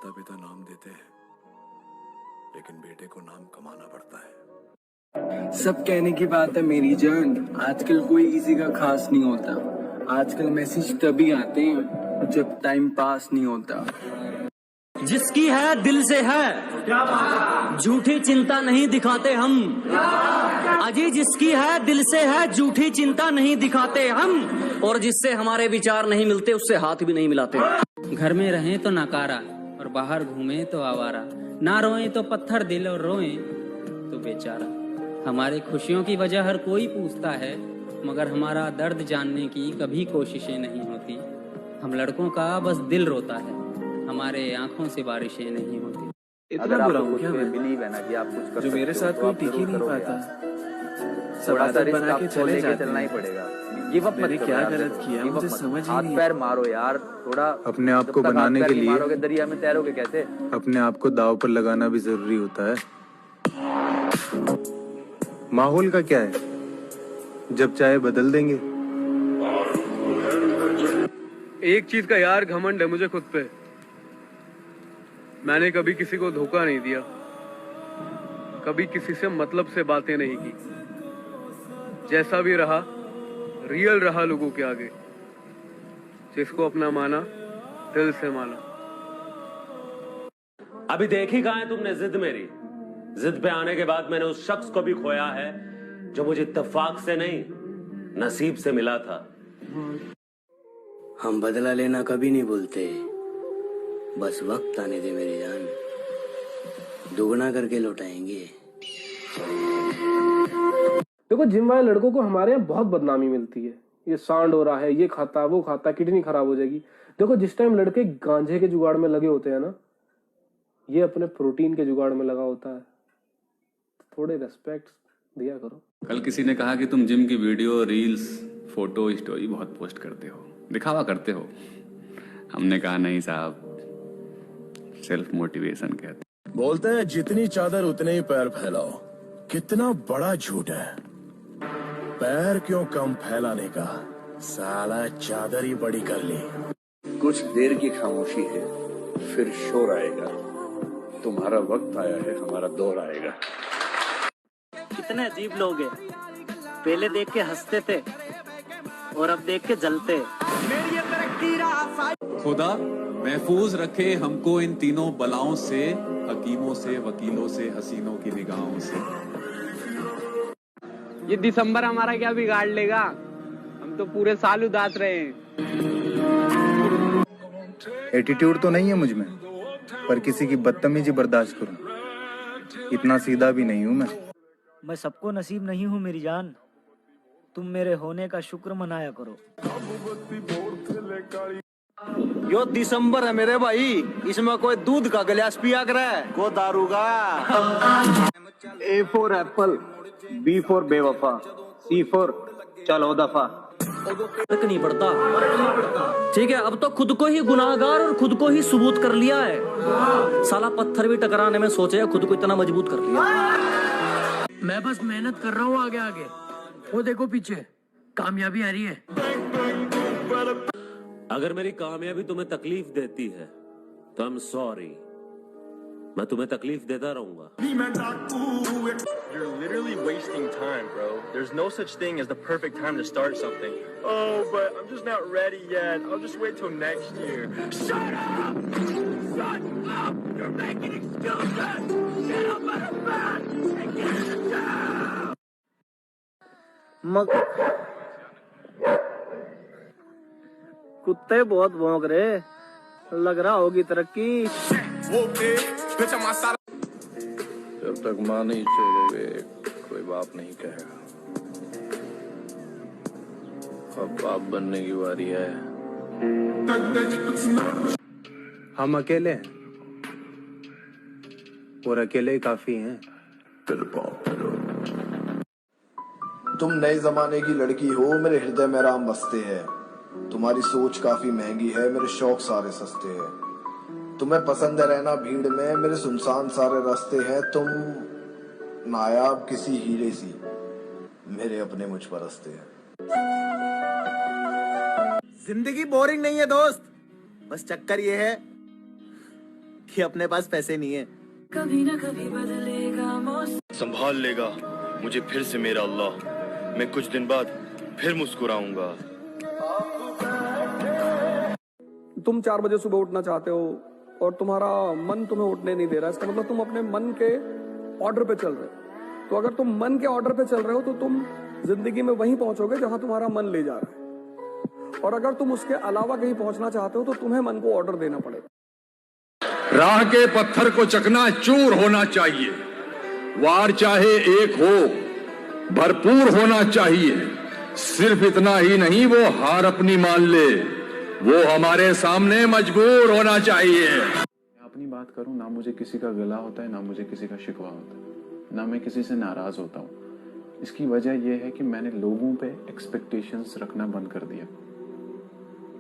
माता पिता नाम देते हैं, लेकिन बेटे को नाम कमाना पड़ता है। सब कहने की बात है मेरी जान, आजकल कोई किसी का खास नहीं होता। आजकल मैसेज तभी आते हैं जब टाइम पास नहीं होता। जिसकी है दिल से है, झूठी चिंता नहीं दिखाते हम। अजी जिसकी है दिल से है, झूठी चिंता नहीं दिखाते हम। और जिससे हमारे विचार नहीं मिलते उससे हाथ भी नहीं मिलाते। घर में रहें तो नकारा और बाहर घूमें तो आवारा, ना रोएं तो पत्थर दिल और रोएं तो बेचारा। हमारी खुशियों की वजह हर कोई पूछता है, मगर हमारा दर्द जानने की कभी कोशिशें नहीं होती। हम लड़कों का बस दिल रोता है, हमारे आंखों से बारिशें नहीं होती। इतना बुरा हूँ क्या मैं? बिलीव है ना कि आप कुछ कर जो मेरे साथ कोई टिक ही नहीं पाता, सब आदत बना के चले जाते। चलना ही पड़ेगा। गिव अप मत क्या गलत किया मुझे समझ ही हाथ नहीं। पैर मारो यार थोड़ा। अपने आप को बनाने के लिए मारोगे दरिया में तैरोगे कैसे? अपने आप को दांव पर लगाना भी जरूरी होता है। माहौल का क्या है, जब चाहे बदल देंगे। एक चीज का यार घमंड है मुझे खुद पे। मैंने कभी किसी को धोखा नहीं दिया, कभी किसी से मतलब से बातें नहीं की। जैसा भी रहा रियल रहा लोगों के आगे। जिसको अपना माना दिल से माना। अभी देखी कहां है तुमने जिद मेरी? जिद पे आने के बाद मैंने उस शख्स को भी खोया है जो मुझे इत्तेफाक से नहीं नसीब से मिला था। हम बदला लेना कभी नहीं भूलते, बस वक्त आने दे मेरी जान, दुगना करके लौटाएंगे। देखो जिम वाले लड़कों को हमारे यहाँ बहुत बदनामी मिलती है। ये सांड हो रहा है, ये खाता वो खाता, किडनी खराब हो जाएगी। देखो जिस टाइम लड़के गांजे के जुगाड़ में लगे होते हैं ना, ये अपने प्रोटीन के जुगाड़ में लगा होता है। थोड़े रेस्पेक्ट दिया करो। कल किसी ने कहा कि तुम जिम की वीडियो, रील्स, फोटो, स्टोरी बहुत पोस्ट करते हो, दिखावा करते हो। हमने कहा नहीं साहब, सेल्फ मोटिवेशन कहते। बोलते हैं जितनी चादर उतने ही पैर फैलाओ। कितना बड़ा झूठ है। पैर क्यों कम फैलाने का, साला चादर ही बड़ी कर ली। कुछ देर की खामोशी है, फिर शोर आएगा। तुम्हारा वक्त आया है, हमारा दौर आएगा। कितने अजीब लोग हैं, पहले देख के हंसते थे और अब देख के जलते। खुदा महफूज रखे हमको इन तीनों बलाओं से, हकीमों से, वकीलों से, हसीनों की निगाहों से। ये दिसंबर हमारा क्या बिगाड़ लेगा? हम तो पूरे साल उदास रहे हैं। एटीट्यूड तो नहीं है मुझ में, पर किसी की बदतमीजी बर्दाश्त करूं, इतना सीधा भी नहीं हूं मैं सबको नसीब नहीं हूँ मेरी जान, तुम मेरे होने का शुक्र मनाया करो। यो दिसंबर है मेरे भाई, इसमें कोई दूध का गिलास पिया करे, को दारू का। A for Apple, B for बेवफा, C for चलो दफा। फर्क नहीं पड़ता, ठीक है। अब तो खुद को ही गुनाहगार और खुद को ही सबूत कर लिया है। साला पत्थर भी टकराने में सोचे, खुद को इतना मजबूत कर लिया। मैं बस मेहनत कर रहा हूँ आगे आगे, वो देखो पीछे कामयाबी आ रही है। अगर मेरी कामयाबी तुम्हें तकलीफ देती है तो आई एम सॉरी, मैं तुम्हें तकलीफ देता रहूंगा। You're literally wasting time, bro. There's no such thing as the perfect time to start something. Oh, but I'm just not ready yet. I'll just wait till next year. Shut up! Shut up! You're making excuses! Get up out of bed and get in the job! कुत्ते बहुत भौंक रहे, लग रहा होगी तरक्की। जब तक माँ नहीं चलेगी कोई बाप नहीं कहेगा। अब बाप बनने की बारी है। हम अकेले हैं और अकेले ही काफी हैं। तुम नए जमाने की लड़की हो, मेरे हृदय में राम बसते हैं। तुम्हारी सोच काफी महंगी है, मेरे शौक सारे सस्ते हैं। तुम्हें पसंद है रहना भीड़ में, मेरे सुनसान सारे रास्ते हैं। तुम नायाब किसी हीरे सी, मेरे अपने मुझ पर हंसते हैं। जिंदगी बोरिंग नहीं है दोस्त, बस चक्कर ये है कि अपने पास पैसे नहीं है। कभी ना कभी बदलेगा मौसम। संभाल लेगा मुझे फिर से मेरा अल्लाह, मैं कुछ दिन बाद फिर मुस्कुराऊंगा। तुम 4 बजे सुबह उठना चाहते हो और तुम्हारा मन तुम्हें उठने नहीं दे रहा, इसका मतलब तुम अपने मन के ऑर्डर पे चल रहे हो। तो अगर तुम मन के ऑर्डर पे चल रहे हो तो तुम जिंदगी में वहीं पहुंचोगे जहां तुम्हारा मन ले जा रहा है, और अगर तुम उसके अलावा कहीं पहुंचना चाहते हो तो तुम्हें मन को ऑर्डर देना पड़ेगा। राह के पत्थर को चकना चूर होना चाहिए, वार चाहे एक हो, भरपूर होना चाहिए। सिर्फ इतना ही नहीं, वो हार अपनी मान ले, वो हमारे सामने मजबूर होना चाहिए। अपनी बात करूं ना, मुझे किसी का गिला होता है ना मुझे किसी का शिकवा होता है, ना मैं किसी से नाराज होता हूं। इसकी वजह यह है कि मैंने लोगों पे एक्सपेक्टेशंस रखना बंद कर दिया।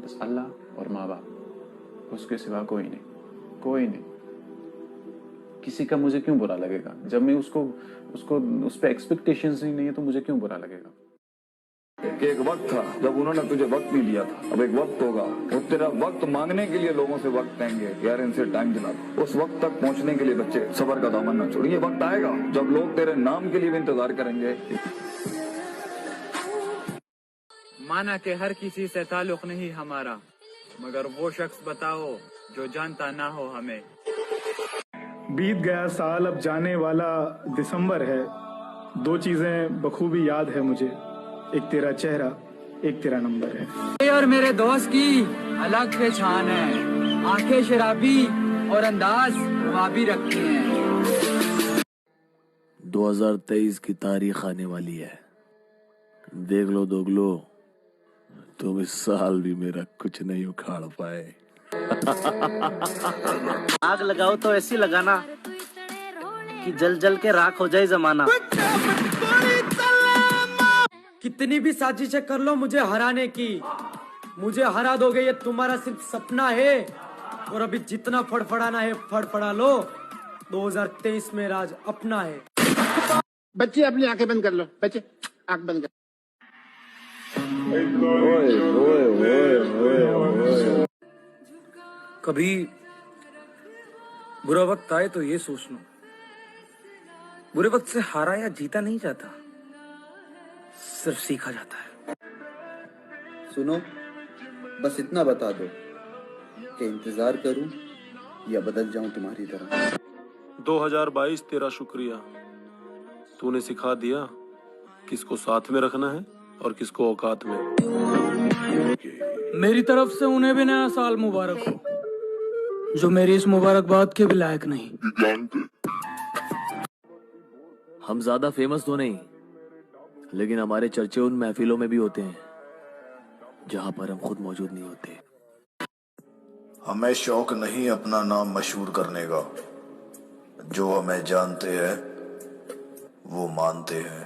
बस अल्लाह और माँ बाप, उसके सिवा कोई नहीं, कोई नहीं। किसी का मुझे क्यों बुरा लगेगा? जब मैं उसको उस पे एक्सपेक्टेशंस ही नहीं है तो मुझे क्यों बुरा लगेगा? एक वक्त था जब उन्होंने तुझे वक्त नहीं दिया था, अब एक वक्त होगा वो तेरा वक्त मांगने के लिए लोगों से वक्त देंगे। यार इनसे टाइम दिला दो। उस वक्त तक पहुंचने के लिए बच्चे सबर का दामन न छोड़िए। वक्त आएगा जब लोग तेरे नाम के लिए भी इंतजार करेंगे। माना कि हर किसी से ताल्लुक नहीं हमारा, मगर वो शख्स बताओ जो जानता ना हो हमें। बीत गया साल अब जाने वाला दिसंबर है, 2 चीजें बखूबी याद है मुझे, एक तेरा चेहरा एक तेरा नंबर है। और मेरे दोस्त की अलग पहचान है, आंखें शराबी और अंदाज गुलाबी रखती हैं। 2023 की तारीख आने वाली है, देख लो दोगलो, तुम इस साल भी मेरा कुछ नहीं उखाड़ पाए। आग लगाओ तो ऐसी लगाना कि जल जल के राख हो जाए जमाना। कितनी भी साजिशें कर लो मुझे हराने की, मुझे हरा दोगे ये तुम्हारा सिर्फ सपना है, और अभी जितना फड़फड़ाना है फड़फड़ा लो। 2023 में राज अपना है। बच्चे अपनी आंखें बंद कर लो, बच्चे आंख बंद कर। कभी बुरा वक्त आए तो ये सोच लो, बुरे वक्त से हारा या जीता नहीं जाता, सिर्फ सीखा जाता है। सुनो, बस इतना बता दो कि इंतजार करूं या बदल जाऊं तुम्हारी तरह। 2022 तेरा शुक्रिया, तूने सिखा दिया किसको साथ में रखना है और किसको औकात में। मेरी तरफ से उन्हें भी नया साल मुबारक हो, जो मेरी इस मुबारकबाद के भी लायक नहीं। हम ज्यादा फेमस तो नहीं, लेकिन हमारे चर्चे उन महफिलों में भी होते हैं जहां पर हम खुद मौजूद नहीं होते। हमें शौक नहीं अपना नाम मशहूर करने का, जो हमें जानते हैं वो मानते हैं।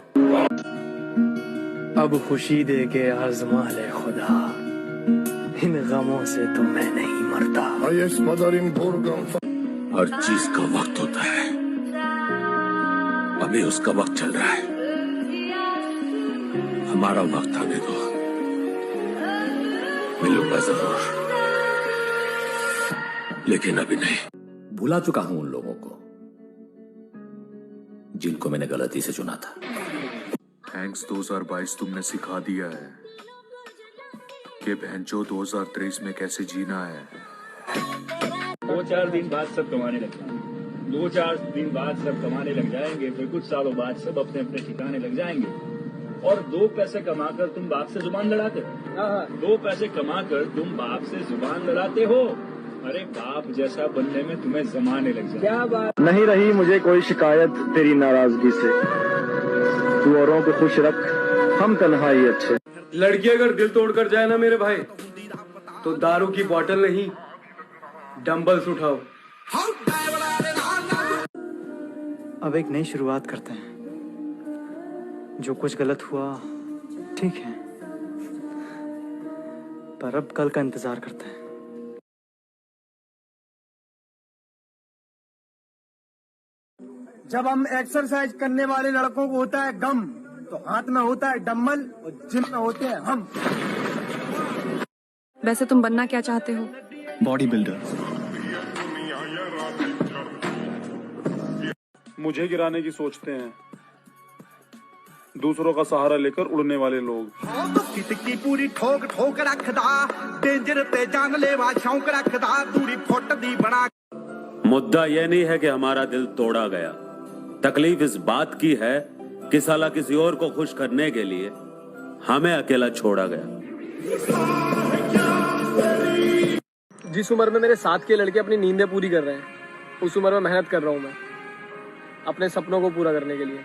अब खुशी दे के आजमा ले खुदा, इन गमों से तो मैं नहीं मरता। हर चीज का वक्त होता है, अभी उसका वक्त चल रहा है, हमारा वक्त आने दो, मिलूंगा जरूर, लेकिन अभी नहीं। भुला चुका हूं उन लोगों को जिनको मैंने गलती से चुना था। थैंक्स 2022, तुमने सिखा दिया है कि बहनचो 2023 में कैसे जीना है। 2-4 दिन बाद सब कमाने लग जाएंगे, 2-4 दिन बाद सब कमाने लग जाएंगे, फिर कुछ सालों बाद सब अपने अपने ठिकाने लग जाएंगे। और 2 पैसे कमाकर तुम बाप से जुबान लड़ाते हो, 2 पैसे कमाकर तुम बाप से जुबान लड़ाते हो। अरे बाप जैसा बनने में तुम्हें जमाने लग जाए। क्या बात नहीं रही मुझे कोई शिकायत तेरी नाराजगी से, तू औरों को खुश रख, हम तन्हाई अच्छे। लड़की अगर दिल तोड़कर जाए ना मेरे भाई, तो दारू की बोतल नहीं डंबल्स उठाओ। अब एक नई शुरुआत करते हैं। जो कुछ गलत हुआ ठीक है, पर अब कल का इंतजार करते हैं। जब हम एक्सरसाइज करने वाले लड़कों को होता है गम, तो हाथ में होता है डम्बल और जिम में होते हैं हम। वैसे तुम बनना क्या चाहते हो? Body builder. मुझे गिराने की सोचते हैं दूसरों का सहारा लेकर उड़ने वाले लोग। की पूरी ठोक ठोक रखदा डेंजर ते जानलेवा शौक रखदा दूरी फुट दी बना। मुद्दा यह नहीं है कि हमारा दिल तोड़ा गया, तकलीफ इस बात की है कि साला किसी और को खुश करने के लिए हमें अकेला छोड़ा गया। जिस उम्र में मेरे साथ के लड़के अपनी नींदें पूरी कर रहे हैं, उस उम्र में मेहनत कर रहा हूं मैं अपने सपनों को पूरा करने के लिए।